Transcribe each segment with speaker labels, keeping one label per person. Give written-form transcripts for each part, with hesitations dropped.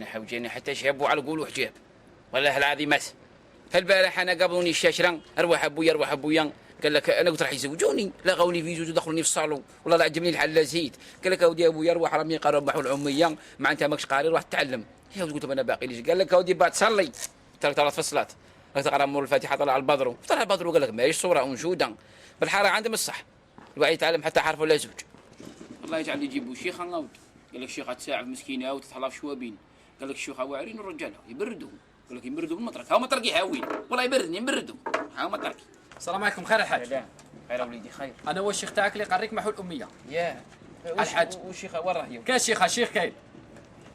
Speaker 1: حوجينا حتى شابوا على قولوا حجاب. والله العظيم مس. فالبارح انا قابلوني الشاشران اروح ابويا قال لك انا قلت راح يزوجوني لغوني في زوج ودخلوني في الصالون والله لا عجبني الحل زيد. قال لك اودي ابويا روح رمي قربحوا العميه مع انت ماكش قاري روح تتعلم. يا قلت انا باقي ليش. قال لك اودي بعد تصلي ترى 3 فصلات تقرا مور الفاتحه طلع البدر طلع البدر وقال لك ماهيش صوره انشوده بالحاره عندهم الصح الواحد يتعلم حتى حرف ولا زوج. الله يجعل يجيبوا شيخ ناود قال لك شيخه تساعد مسكينه وتتحلى في شوابين. قال لك الشيوخ واعرين الرجال يبردوا قال لك يبردوا بالمطرق هاو مطرق يحاوين والله يبردني يبردوا هاو مطرق.
Speaker 2: السلام عليكم. خير الحاج؟
Speaker 1: خير وليدي خير.
Speaker 2: انا هو الشيخ تاعك اللي قريك محو الاميه.
Speaker 1: ياه
Speaker 2: الحاج
Speaker 1: والشيخ وين راهي؟
Speaker 2: كاين الشيخ كاين.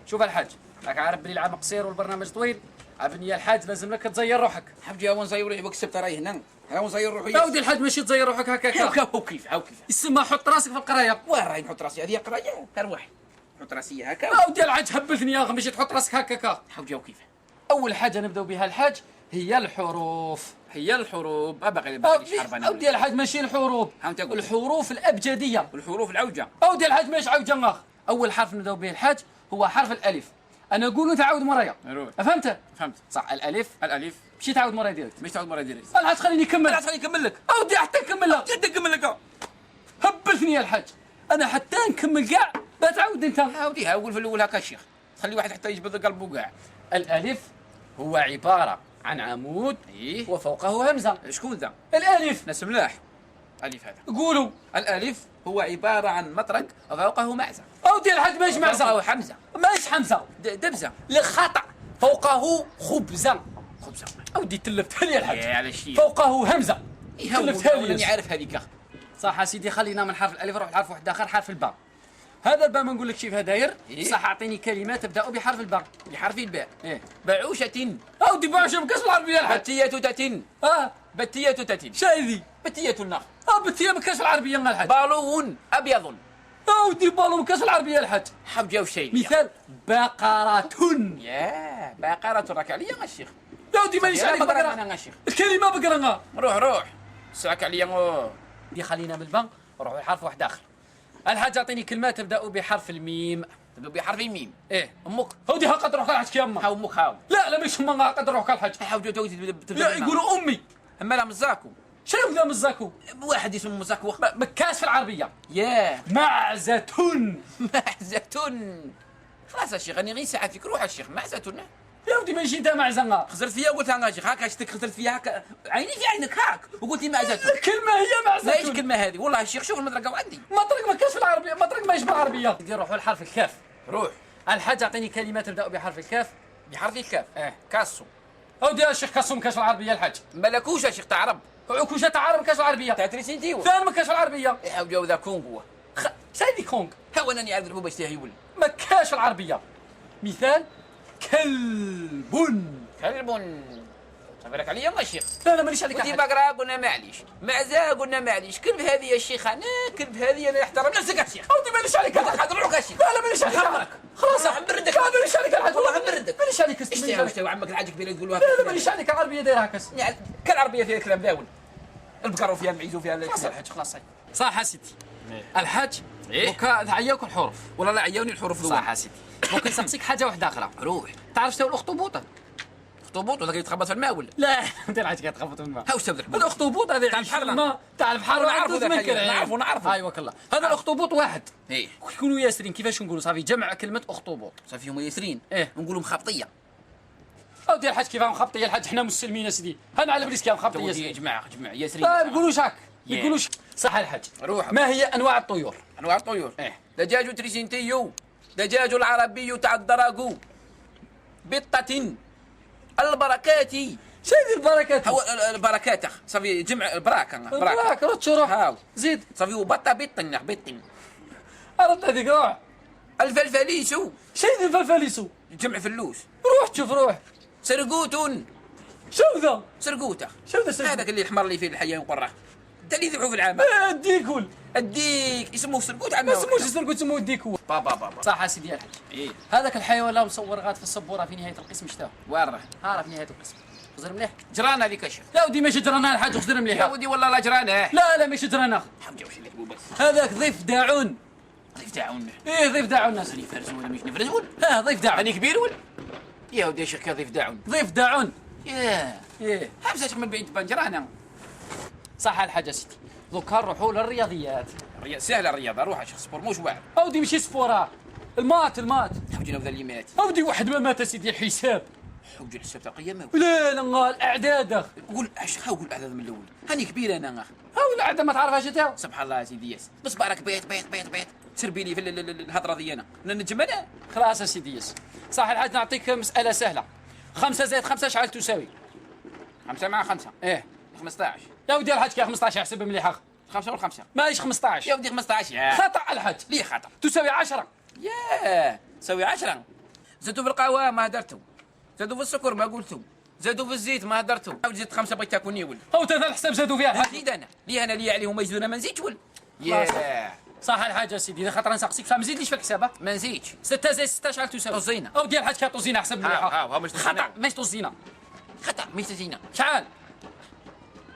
Speaker 2: شوف الحاج راك عارف بلي العام قصير والبرنامج طويل. عرفني يا الحاج لازم لك تزير روحك.
Speaker 1: حبجي هاو نزير روحي بكسبت راهي هنا هاو نزير روحي.
Speaker 2: يا ودي الحاج ماشي تزير روحك هكاك.
Speaker 1: هاو كيف
Speaker 2: يسمى حط راسك في القرايه.
Speaker 1: وين راهي نحط راسي هذه قرايه ارواح نحط راسي هكا.
Speaker 2: يا ودي الحاج هبلتني يا اخي ماشي تحط راسك هكاك.
Speaker 1: حبجي كيف؟
Speaker 2: اول حاجه نبداو بها الحاج هي الحروف.
Speaker 1: باقي
Speaker 2: حربانه. اودي الحاج ماشي الحروف الحروف الابجديه
Speaker 1: والحروف العوجه.
Speaker 2: اودي الحاج ماشي عوجه اخ. اول حرف نبداو به الحاج هو حرف الالف. انا نقول وانت عاود مرايا. فهمت صح. الالف مشي تعاود مرايا ديريكت.
Speaker 1: مش تعاود مرايا ديريكت.
Speaker 2: الحاج خليني نكمل.
Speaker 1: خليني نكمل لك.
Speaker 2: اودي حتى نكمل لك. هبلتني يا الحاج انا حتى نكمل كاع بتعاود انت.
Speaker 1: اودي هاول في الاول هكا الشيخ خلي واحد حتى يجبد قلبه كاع.
Speaker 2: الالف هو عباره عن عمود وفوقه همزه.
Speaker 1: شكون ذا؟
Speaker 2: الالف
Speaker 1: ناس ملاح. الف هذا
Speaker 2: قولوا.
Speaker 1: الالف هو عباره عن مطرق وفوقه معزه.
Speaker 2: اودي الحاج ماهيش معزه
Speaker 1: او حمزه
Speaker 2: ماهيش حمزه
Speaker 1: دبزه
Speaker 2: لخطا. فوقه خبزه. اودي تلفتها لي الحاج.
Speaker 1: على الشيء
Speaker 2: فوقه همزه
Speaker 1: تلفتها لي. راني عارف هذيك
Speaker 2: صح سيدي. خلينا من حرف الالف نروح لحرف واحد اخر حرف الباء. هذا الباء ما نقول لك كيف داير. صح اعطيني كلمات تبدا بحرف الباء.
Speaker 1: بحرف الباء.
Speaker 2: بعوشه. اودي بعوشه بكسر العربيه الحاج.
Speaker 1: بتيه تتين. بتيه تتين.
Speaker 2: شايذي
Speaker 1: بتيه النخل.
Speaker 2: بتيه بكسر العربيه الحاج.
Speaker 1: بالون ابيض.
Speaker 2: اودي بالون بكسر العربيه الحاج.
Speaker 1: حبجه وشيء.
Speaker 2: مثال بقره.
Speaker 1: يا بقره راك عليا يا الشيخ.
Speaker 2: يا ودي مانيش عليك بقره
Speaker 1: انا الشيخ.
Speaker 2: الكلمه بقره.
Speaker 1: روح ساك عليا.
Speaker 2: دي خلينا من الباء نروح لحرف واحد اخر. الحاج اعطيني كلمه تبدا بحرف الميم.
Speaker 1: تبدا بحرف الميم.
Speaker 2: امك. هودي ها قد روحك الحاج كيما.
Speaker 1: هاو امك هاو.
Speaker 2: لا مش ما قد روحك الحاج.
Speaker 1: حاول تبدا
Speaker 2: لا يقولوا امي.
Speaker 1: اما لا مزاكو.
Speaker 2: شنو ذا مزاكو؟
Speaker 1: واحد اسمه مزاكو.
Speaker 2: مكاس في العربيه. معزه.
Speaker 1: خلاص الشيخ راني غير ساعه فيك روح الشيخ معزه.
Speaker 2: يا ودي ماشي انت معزه.
Speaker 1: خزرت فيها وقلت انا شيخ هاك اشتك خزرت فيها هاك عيني في عينك هاك وقلت لي معزه.
Speaker 2: الكلمه هي معزه.
Speaker 1: لا ايش الكلمه هذه والله الشيخ شوف المطرقه وعندي.
Speaker 2: مطرق مكاس في العربيه مطرق ما يشبه العربيه. نروحوا لحرف الكاف.
Speaker 1: روح.
Speaker 2: الحاج اعطيني كلمه تبدا بحرف الكاف.
Speaker 1: بحرف الكاف. كاسو.
Speaker 2: هودي يا شيخ كاسو مكاس في العربيه الحاج.
Speaker 1: ملكوش يا شيخ تاع عرب.
Speaker 2: عكوشه تاع عرب مكاس في العربيه.
Speaker 1: تاع تريسينتيو.
Speaker 2: ثاني مكاس في العربيه.
Speaker 1: يحاول ذا كونغو.
Speaker 2: سيدي كونغ.
Speaker 1: هو انني عارف البوبه اشتهي يولي.
Speaker 2: مكاش في العربيه. مثال كلب.
Speaker 1: صبرك عليا يا شيخ.
Speaker 2: لا مانيش عليك.
Speaker 1: ودي بقرا قلنا معليش معزه قلنا معليش كلب هذه يا شيخ انا كلب هذه انا احترم نفسك يا شيخ.
Speaker 2: ودي مانيش عليك
Speaker 1: هذا روحك يا شيخ.
Speaker 2: لا مانيش عليك. خلاص
Speaker 1: حنبردك.
Speaker 2: لا مانيش عليك الحاج
Speaker 1: والله حنبردك.
Speaker 2: مانيش عليك.
Speaker 1: اشتهي وعمك الحاج كبير يقولوا
Speaker 2: لا مانيش عليك العربيه دايرها هكا.
Speaker 1: كالعربيه فيها كلام ذاول البقر فيها المعيز وفيها
Speaker 2: خلاص الحاج خلاص صح يا سيدي. الحاج دوكا عياوك الحروف.
Speaker 1: والله لا عياوني الحروف ذولا.
Speaker 2: صح يا سيدي. ممكن نسقسيك حاجه واحده اخرى.
Speaker 1: روح.
Speaker 2: تعرف شنو الاخطبوط؟
Speaker 1: اخطبوط ولا يتخبط في الماء ولا؟
Speaker 2: لا انت الحاج كيتخبط في الماء.
Speaker 1: هاو شبد
Speaker 2: الاخطبوط هذا
Speaker 1: تاع البحر.
Speaker 2: تاع البحر
Speaker 1: نعرفه
Speaker 2: ايوا كلا. هذا الاخطبوط واحد.
Speaker 1: ايه
Speaker 2: يكونوا ياسرين. كيفاش نقولوا صافي جمع كلمه اخطبوط.
Speaker 1: صافي هما ياسرين.
Speaker 2: نقولوا
Speaker 1: مخبطيه.
Speaker 2: اودي الحاج كيفاه مخبطيه الحاج حنا مسلمين سيدي. انا على بليس كيف مخبطيه
Speaker 1: ياسرين. جمع ياسرين.
Speaker 2: ما نقولوش هاك ما يقولوش. صح الحاج.
Speaker 1: روح.
Speaker 2: ما هي انواع الطيور؟
Speaker 1: انواع الطيور دجاج تريسينتيو دجاج العربي تاع الدراغو بطة البركات.
Speaker 2: شايف البركات؟
Speaker 1: هو البركات صافي جمع البراكه
Speaker 2: براك روح
Speaker 1: هاو
Speaker 2: زيد
Speaker 1: صافي وبطة بطن
Speaker 2: عرفت هذيك روح.
Speaker 1: الفلفليسو.
Speaker 2: شايف الفلفليسو؟
Speaker 1: جمع فلوس.
Speaker 2: روح تشوف روح.
Speaker 1: سرقوت.
Speaker 2: شو ذا؟
Speaker 1: سرقوته.
Speaker 2: شو ذا سرقوت؟
Speaker 1: هذاك اللي يحمر لي فيه الحياه وقراه. انت اللي يذبحوا في العام.
Speaker 2: الديكول.
Speaker 1: الديك يسموه سرقوت عندنا.
Speaker 2: ما يسموش سرقوت يسموه الديكول.
Speaker 1: بابا
Speaker 2: صح يا سيدي الحاج. هذاك الحيوان اللي مصور غاد في السبوره في نهايه القسم شتاه.
Speaker 1: وين راه؟
Speaker 2: ها راه في نهايه القسم. خزر مليح.
Speaker 1: جرانا هذيك الشيخ.
Speaker 2: لا ودي ماشي جرانا الحاج خزر مليح.
Speaker 1: يا ودي والله لا جرانا.
Speaker 2: لا ماشي جرانا.
Speaker 1: حمجه وش اللي بس.
Speaker 2: هذاك ضيف داعون.
Speaker 1: ضيف تاعون.
Speaker 2: ايه ضيف داعون الناس.
Speaker 1: راني فارس ولا مش نفرزون؟
Speaker 2: ها ضيف داعون.
Speaker 1: راني كبير ولا؟ يا ودي يا شيخ ضيف داعون.
Speaker 2: ضيف داعون.
Speaker 1: ياه
Speaker 2: ايه
Speaker 1: حبسة من بعيد بنجرانا.
Speaker 2: صح الحاجه سيدي. دوكا نروحوا للرياضيات.
Speaker 1: سهله الرياضه، روح يا شيخ سبور موش واعر.
Speaker 2: اودي ماشي سبورا، المات
Speaker 1: حوجنا وذا اللي مات.
Speaker 2: اودي واحد ما مات سيدي الحساب.
Speaker 1: حوج الحساب تاع القيامه.
Speaker 2: لا لا الاعداد.
Speaker 1: قول اش قول الاعداد من الاول. هاني كبير انا اخ.
Speaker 2: هاو الاعداد ما تعرفهاش انت.
Speaker 1: سبحان الله يا سيدي ياس. بس بارك بيت تربي لي في الهضره ديالنا نجم انا.
Speaker 2: خلاص يا سيدي ياس. صح الحاج نعطيك مساله سهله. 5 زائد 5 شحال تساوي؟
Speaker 1: 5 مع 5
Speaker 2: ايه
Speaker 1: 15.
Speaker 2: يا ودي الحاج كي 15 احسب مليح.
Speaker 1: 5 ولا 5
Speaker 2: ماهيش 15
Speaker 1: يا ودي 15. يا
Speaker 2: خطا الحاج.
Speaker 1: ليه خطا؟
Speaker 2: تساوي 10.
Speaker 1: ياه تساوي 10. زادوا في القهوه ما هدرتوا، زادوا في السكر ما قلتوا، زادوا في الزيت ما هدرتوا. عاود زدت 5 بغيت تاكلني ولد.
Speaker 2: هاو تا الحساب زادوا فيها الحاج.
Speaker 1: نزيد انا ليه انا ليه عليهم يزيدون ما نزيدش ولد. ياه
Speaker 2: صح الحاج يا سيدي. خاطر نسقسيك فما زيدليش في الحساب.
Speaker 1: ما نزيدش.
Speaker 2: 6 زائد 6 شحال تساوي؟
Speaker 1: طزينه.
Speaker 2: او ديال الحاج كي طزينه حسب مليح.
Speaker 1: ها مش
Speaker 2: خطا ماهيش طزينه.
Speaker 1: خطا مش تزينه.
Speaker 2: شحال؟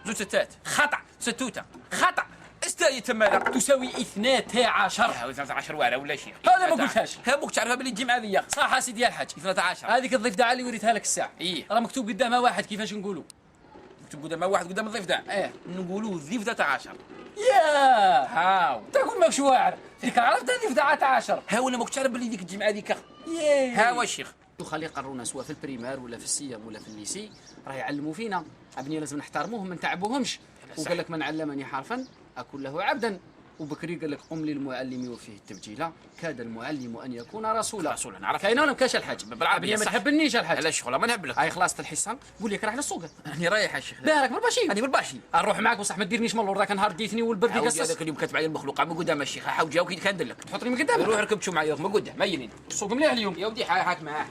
Speaker 1: زوج ستات.
Speaker 2: خطا.
Speaker 1: ستوته.
Speaker 2: خطا.
Speaker 1: استاي تما
Speaker 2: تساوي 12.
Speaker 1: هاو 12 واعره ولا شيء.
Speaker 2: هذا ما قلتهاش.
Speaker 1: هابوك تعرفها باللي تجي مع ذي.
Speaker 2: صح يا سيدي الحاج.
Speaker 1: 12.
Speaker 2: هذيك الضيف داع اللي وريتها لك الساعه.
Speaker 1: إيه.
Speaker 2: راه مكتوب قدامها واحد كيفاش نقولوا.
Speaker 1: مكتوب قدام واحد قدام الضيف تاع.
Speaker 2: ايه
Speaker 1: نقولوا الضيف 13.
Speaker 2: ياه
Speaker 1: هاو
Speaker 2: تقول ماكش واعر. ديك عرفت هذه في 13.
Speaker 1: ها ولا ماك تعرف باللي ديك تجي مع ذيك.
Speaker 2: ياه
Speaker 1: ها هو الشيخ.
Speaker 2: وخلي يقرونا سواء في البريمير ولا في السيام ولا في الليسي راه يعلموا فينا. ابني لازم نحترموهم ما نتعبوهمش. وقال لك من علمني حرفا اكون له عبدا. وبكري قال لك قم للمعلم وفيه التبجيله كاد المعلم ان يكون رسولا.
Speaker 1: رسولا نعرف.
Speaker 2: كاينه ولا مكاش الحاج؟
Speaker 1: بالعربيه
Speaker 2: ما
Speaker 1: صح.
Speaker 2: تهبلنيش الحاج.
Speaker 1: لا الشغل ما نهبلك.
Speaker 2: هاي خلاص الحصه قول لك راح للسوق.
Speaker 1: راني رايح يا شيخ.
Speaker 2: بارك بالباشي.
Speaker 1: راني بالباشي.
Speaker 2: نروح معاك بصح ما ديرنيش ملور ذاك النهار ديتني والبرد يقصص.
Speaker 1: هذاك اليوم كاتب علي المخلوقه من قدام الشيخ حاوجه وكي كندير لك.
Speaker 2: تحطني من قدام.
Speaker 1: روح ركب شو معايا من قدام ما يلين.
Speaker 2: السوق مليح اليوم.
Speaker 1: يا ودي حاك معاه.